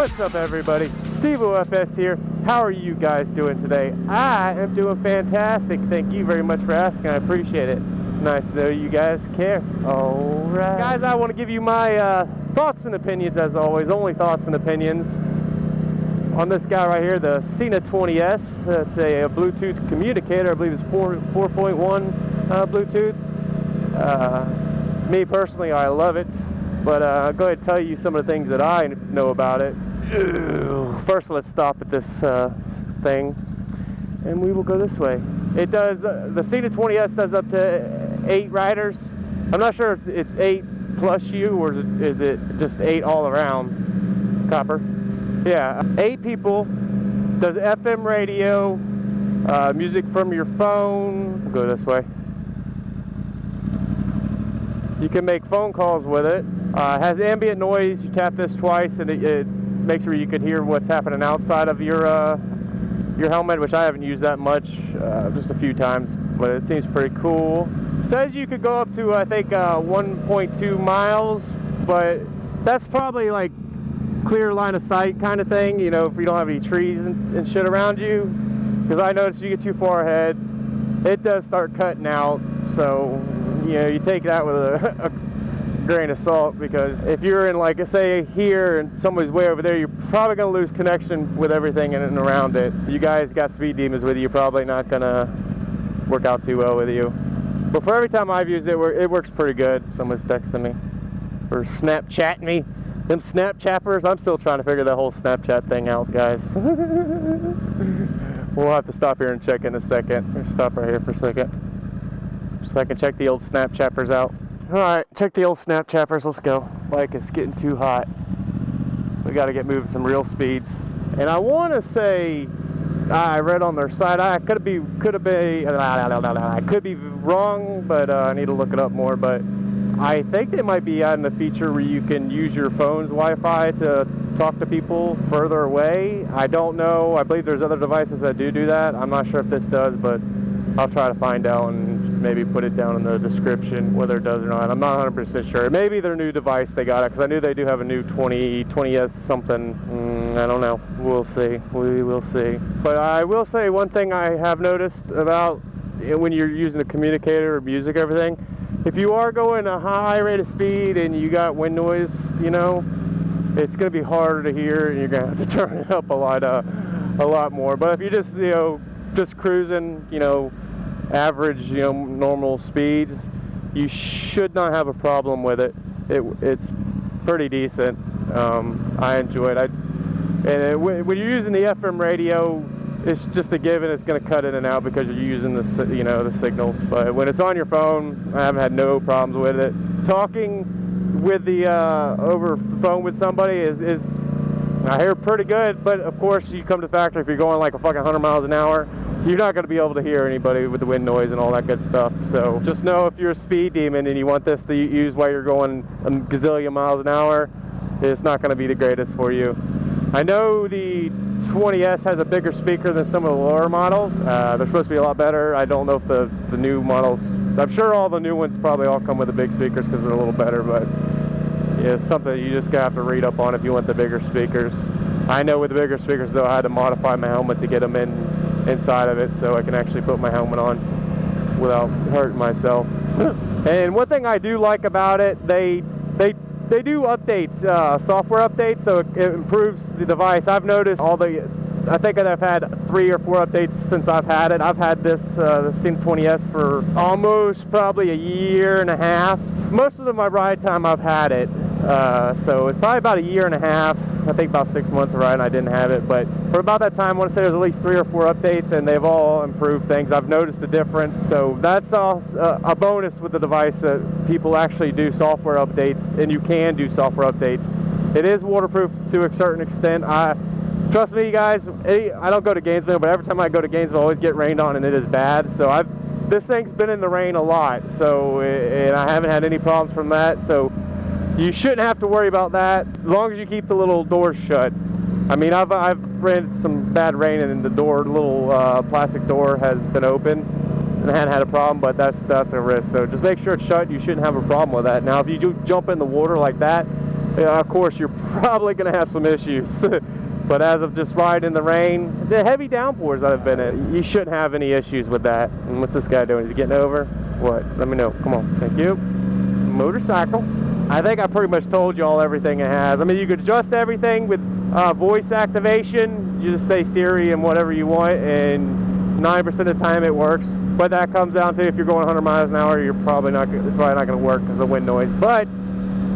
What's up, everybody? StevoFS here. How are you guys doing today? I am doing fantastic. Thank you very much for asking. I appreciate it. Nice to know you guys care. Alright. Guys, I want to give you my thoughts and opinions, as always. Only thoughts and opinions on this guy right here, the Sena 20s. It's a Bluetooth communicator. I believe it's 4.1 Bluetooth. Me personally, I love it. But I'll go ahead and tell you some of the things that I know about it. First, let's stop at this thing, and we will go this way. It does, the Sena 20s does up to 8 riders. I'm not sure if it's 8 plus you, or is it just 8 all around, copper? Yeah, 8 people, does FM radio, music from your phone. We'll go this way. You can make phone calls with it. Has ambient noise. You tap this twice and it makes sure you can hear what's happening outside of your helmet, which I haven't used that much, just a few times, but it seems pretty cool. It says you could go up to, I think, 1.2 miles, but that's probably like clear line of sight kind of thing, you know, if you don't have any trees and shit around you, because I noticed you get too far ahead, it does start cutting out. So, you know, you take that with a grain of salt, because if you're in, like, say here and somebody's way over there, you're probably going to lose connection with everything in and around it. You guys got speed demons with you, you're probably not going to work out too well with you. But for every time I've used it, it works pretty good. Someone's texting me or Snapchatting me. Them Snapchappers, I'm still trying to figure that whole Snapchat thing out, guys. We'll have to stop here and check in a second. Let's stop right here for a second, so I can check the old Snapchappers out. Alright, check the old Snapchappers, let's go. Like, it's getting too hot. We gotta get moving some real speeds. And I wanna say, I read on their site, I could be wrong, but I need to look it up more, but I think they might be adding a feature where you can use your phone's Wi-Fi to talk to people further away. I don't know, I believe there's other devices that do that. I'm not sure if this does, but I'll try to find out and maybe put it down in the description whether it does or not. I'm not 100% sure. Maybe their new device they got it, because I knew they do have a new 20s something. I don't know. We'll see. We will see. But I will say one thing I have noticed about when you're using the communicator or music, everything, if you are going a high rate of speed and you got wind noise, you know, it's going to be harder to hear, and you're going to have to turn it up a lot more. But if you just, you know, just cruising, you know, average, you know, normal speeds, you should not have a problem with it. It's pretty decent. I enjoy it. When you're using the FM radio, it's just a given. It's going to cut in and out because you're using the, you know, the signals. But when it's on your phone, I haven't had no problems with it. Talking with the over the phone with somebody is I hear pretty good. But of course, you come to the factory, if you're going like a fucking 100 miles an hour, you're not going to be able to hear anybody with the wind noise and all that good stuff. So just know, if you're a speed demon and you want this to use while you're going a gazillion miles an hour, it's not going to be the greatest for you. I know the 20s has a bigger speaker than some of the lower models. They're supposed to be a lot better. I don't know if the new models, I'm sure all the new ones probably all come with the big speakers because they're a little better, but yeah, it's something you just have to read up on if you want the bigger speakers. I know with the bigger speakers, though, I had to modify my helmet to get them inside of it, so I can actually put my helmet on without hurting myself. And one thing I do like about it, they do updates, software updates, so it improves the device. I've noticed I think I've had 3 or 4 updates since I've had it. I've had this the Sena 20s for almost probably a year and a half. Most of my ride time I've had it, so it's probably about a year and a half. I think about 6 months of riding I didn't have it, but for about that time I want to say there's at least 3 or 4 updates, and they've all improved things. I've noticed the difference, so that's a bonus with the device, that people actually do software updates, and you can do software updates. It is waterproof to a certain extent. Trust me, guys, I don't go to Gainesville, but every time I go to Gainesville I always get rained on, and it is bad. So this thing's been in the rain a lot, so, and I haven't had any problems from that, so you shouldn't have to worry about that as long as you keep the little doors shut. I mean, I've ran some bad rain and the little plastic door has been open, and I hadn't had a problem, but that's a risk. So just make sure it's shut. You shouldn't have a problem with that. Now, if you do jump in the water like that, Yeah, of course, you're probably going to have some issues. But as of just riding in the rain, the heavy downpours that I've been in, you shouldn't have any issues with that. And what's this guy doing? Is he getting over? What? Let me know. Come on. Thank you. Motorcycle. I think I pretty much told you all everything it has. I mean, you could adjust everything with voice activation. You just say Siri and whatever you want, and 90% of the time it works. But that comes down to if you're going 100 miles an hour, it's probably not going to work because of the wind noise. But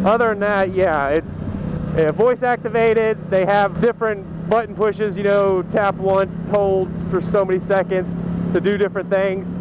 other than that, yeah, it's voice activated. They have different button pushes, you know, tap once, hold for so many seconds to do different things.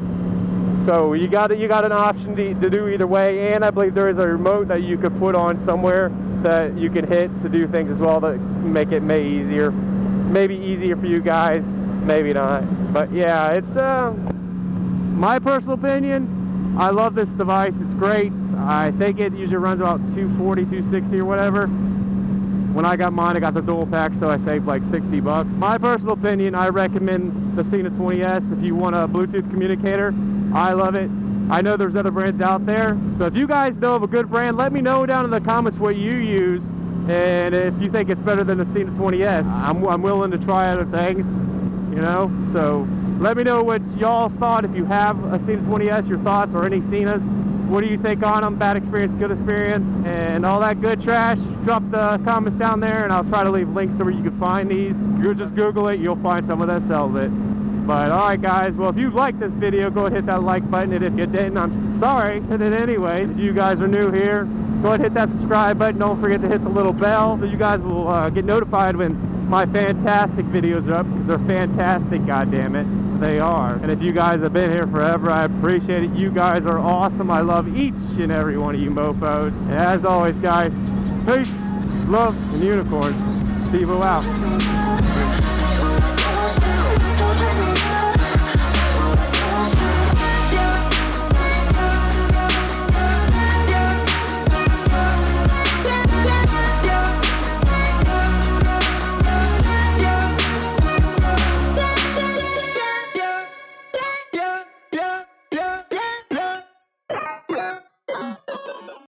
So you got an option to do either way, and I believe there is a remote that you could put on somewhere that you can hit to do things as well that make it maybe easier for you guys, maybe not. But yeah, it's my personal opinion. I love this device. It's great. I think it usually runs about 240, 260 or whatever. When I got mine, I got the dual pack, so I saved like 60 bucks. My personal opinion, I recommend the Sena 20s if you want a Bluetooth communicator. I love it. I know there's other brands out there. So if you guys know of a good brand, let me know down in the comments what you use. And if you think it's better than the Sena 20s, I'm willing to try other things, you know? So let me know what y'all's thought. If you have a Sena 20s, your thoughts, or any Senas. What do you think on them? Bad experience, good experience, and all that good trash. Drop the comments down there, and I'll try to leave links to where you can find these. You'll just Google it, you'll find someone that sells it. But alright guys, well if you liked this video, go ahead and hit that like button, and if you didn't, I'm sorry. And then anyways, if you guys are new here, go ahead and hit that subscribe button. Don't forget to hit the little bell so you guys will get notified when my fantastic videos are up, because they're fantastic, goddammit. They are. And if you guys have been here forever, I appreciate it. You guys are awesome. I love each and every one of you mofos. And as always, guys, peace, love, and unicorns. Stevo out.